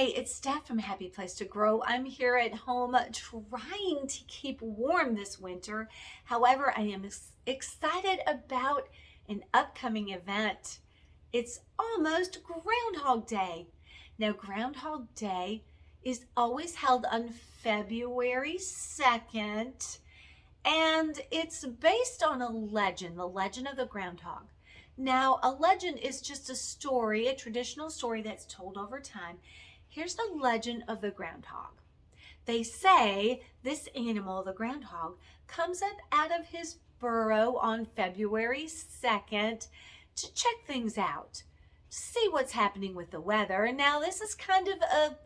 Hey, it's Steph from Happy Place to Grow. I'm here at home trying to keep warm this winter. However, I am excited about an upcoming event. It's almost Groundhog Day. Now, Groundhog Day is always held on February 2nd, and it's based on a legend, the legend of the groundhog. Now, a legend is just a story, a traditional story that's told over time. Here's the legend of the groundhog. They say this animal, the groundhog, comes up out of his burrow on February 2nd to check things out, see what's happening with the weather. And now this is kind of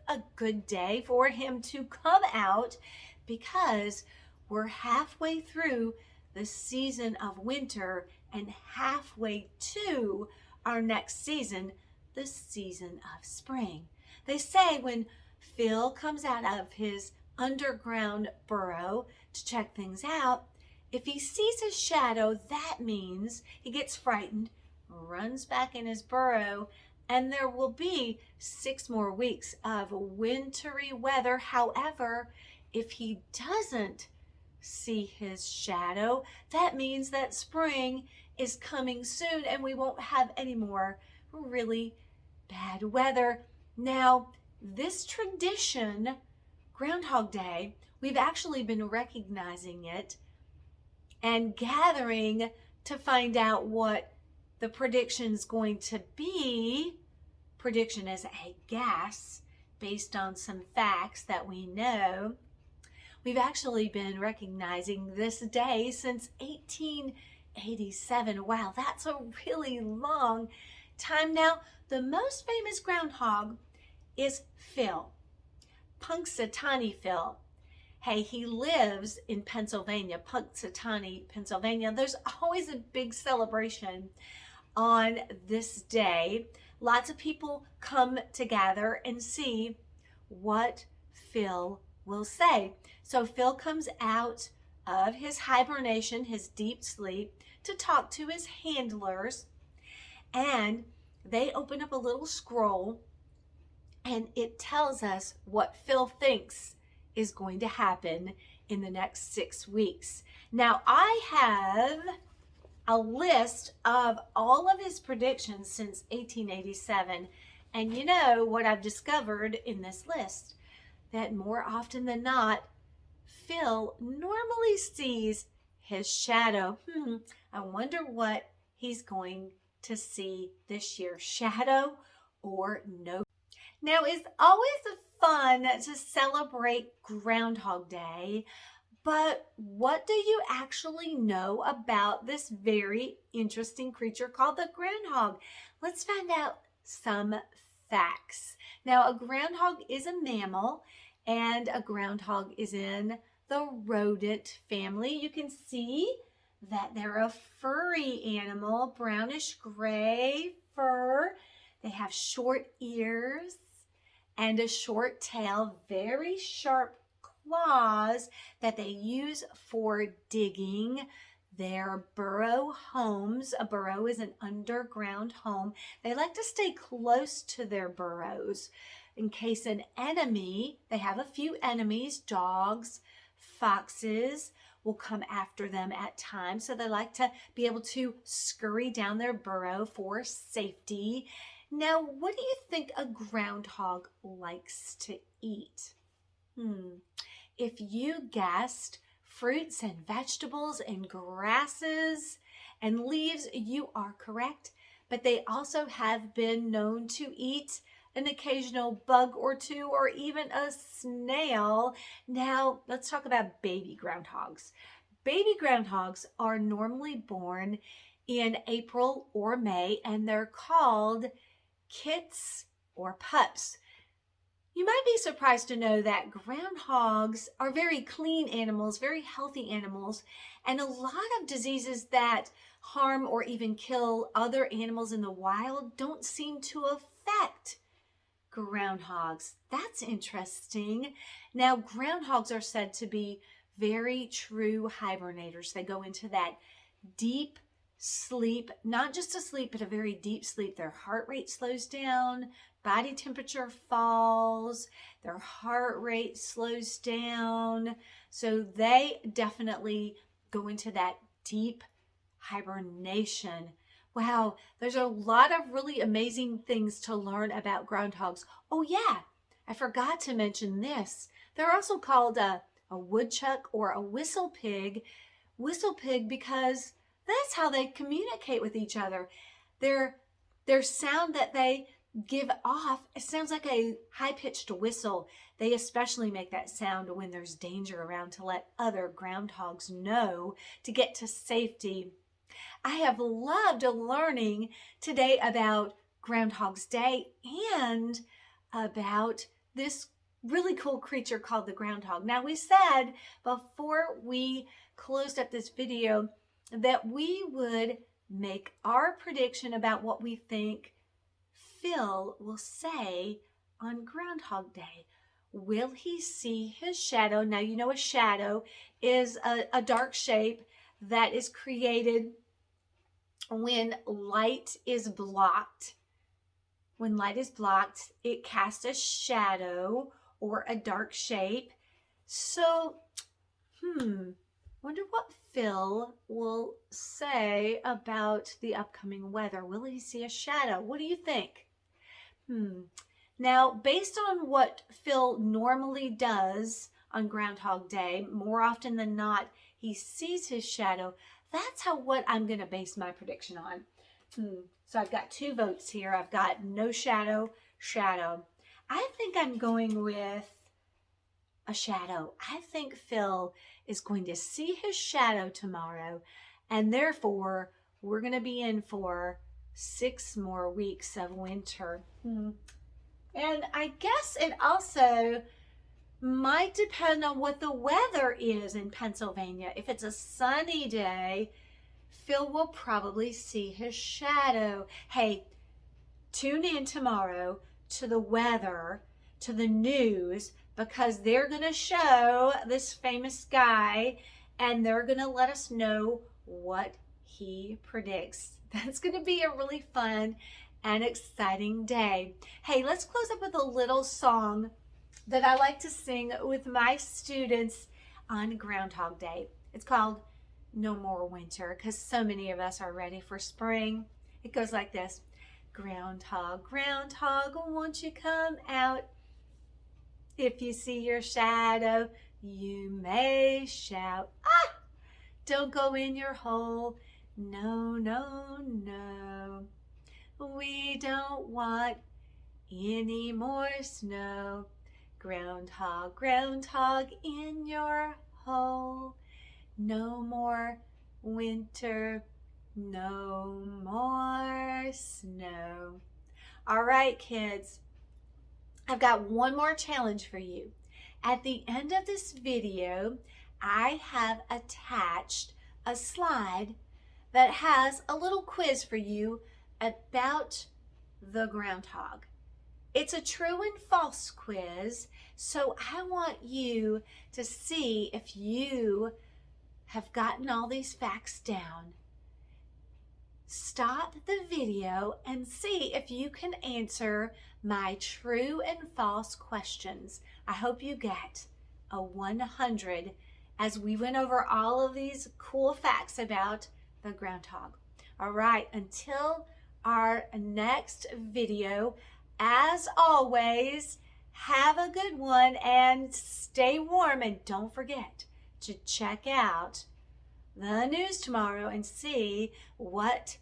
a good day for him to come out because we're halfway through the season of winter and halfway to our next season, the season of spring. They say when Phil comes out of his underground burrow to check things out, if he sees his shadow, that means he gets frightened, runs back in his burrow, and there will be 6 more weeks of wintry weather. However, if he doesn't see his shadow, that means that spring is coming soon and we won't have any more really bad weather. Now, this tradition, Groundhog Day, we've actually been recognizing it and gathering to find out what the prediction's going to be. Prediction is a guess based on some facts that we know. We've actually been recognizing this day since 1887. Wow, that's a really long time. Now, the most famous groundhog is Phil, Punxsutawney Phil. Hey, he lives in Pennsylvania, Punxsutawney, Pennsylvania. There's always a big celebration on this day. Lots of people come together and see what Phil will say. So Phil comes out of his hibernation, his deep sleep, to talk to his handlers, and they open up a little scroll and it tells us what Phil thinks is going to happen in the next 6 weeks. Now, I have a list of all of his predictions since 1887, and you know what I've discovered in this list? That more often than not, Phil normally sees his shadow. I wonder what he's going to see this year, shadow or no. Now, it's always fun to celebrate Groundhog Day, but what do you actually know about this very interesting creature called the groundhog? Let's find out some facts. Now, a groundhog is a mammal, and a groundhog is in the rodent family. You can see that they're a furry animal, brownish gray fur. They have short ears and a short tail, very sharp claws that they use for digging their burrow homes. A burrow is an underground home. They like to stay close to their burrows in case an enemy, they have a few enemies, dogs, foxes, will come after them at times. So they like to be able to scurry down their burrow for safety. Now, what do you think a groundhog likes to eat? If you guessed fruits and vegetables and grasses and leaves, you are correct. But they also have been known to eat an occasional bug or two, or even a snail. Now, let's talk about baby groundhogs. Baby groundhogs are normally born in April or May, and they're called kits or pups. You might be surprised to know that groundhogs are very clean animals, very healthy animals, and a lot of diseases that harm or even kill other animals in the wild don't seem to affect groundhogs. That's interesting. Now, groundhogs are said to be very true hibernators. They go into that deep sleep, not just a sleep, but a very deep sleep. Their heart rate slows down, body temperature falls, their heart rate slows down. So they definitely go into that deep hibernation. Wow, there's a lot of really amazing things to learn about groundhogs. Oh yeah, I forgot to mention this. They're also called a woodchuck or a whistle pig. Whistle pig because that's how they communicate with each other. Their sound that they give off, it sounds like a high-pitched whistle. They especially make that sound when there's danger around to let other groundhogs know to get to safety. I have loved learning today about Groundhog's Day and about this really cool creature called the groundhog. Now, we said before we closed up this video that we would make our prediction about what we think Phil will say on Groundhog Day. Will he see his shadow? Now, you know a shadow is a dark shape that is created when light is blocked. When light is blocked, it casts a shadow or a dark shape. So, wonder what Phil will say about the upcoming weather. Will he see a shadow? What do you think? Now, based on what Phil normally does on Groundhog Day, more often than not, he sees his shadow. That's what I'm going to base my prediction on. So I've got 2 votes here. I've got no shadow, shadow. I think I'm going with a shadow. I think Phil is going to see his shadow tomorrow, and therefore we're going to be in for 6 more weeks of winter. And I guess it also might depend on what the weather is in Pennsylvania. If it's a sunny day, Phil will probably see his shadow. Hey, tune in tomorrow to the weather, to the news, because they're going to show this famous guy and they're going to let us know what he predicts. That's going to be a really fun and exciting day. Hey, let's close up with a little song that I like to sing with my students on Groundhog Day. It's called No More Winter because so many of us are ready for spring. It goes like this. Groundhog, groundhog, won't you come out? If you see your shadow, you may shout, ah! Don't go in your hole. No, no, no. We don't want any more snow. Groundhog, groundhog in your hole. No more winter, no more snow. All right, kids, I've got one more challenge for you. At the end of this video, I have attached a slide that has a little quiz for you about the groundhog. It's a true and false quiz, so I want you to see if you have gotten all these facts down. Stop the video and see if you can answer my true and false questions. I hope you get a 100 as we went over all of these cool facts about the groundhog. All right, until our next video, as always, have a good one and stay warm, and don't forget to check out the news tomorrow and see what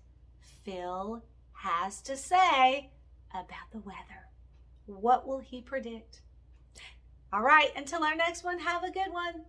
Phil has to say about the weather. What will he predict? All right, until our next one, have a good one.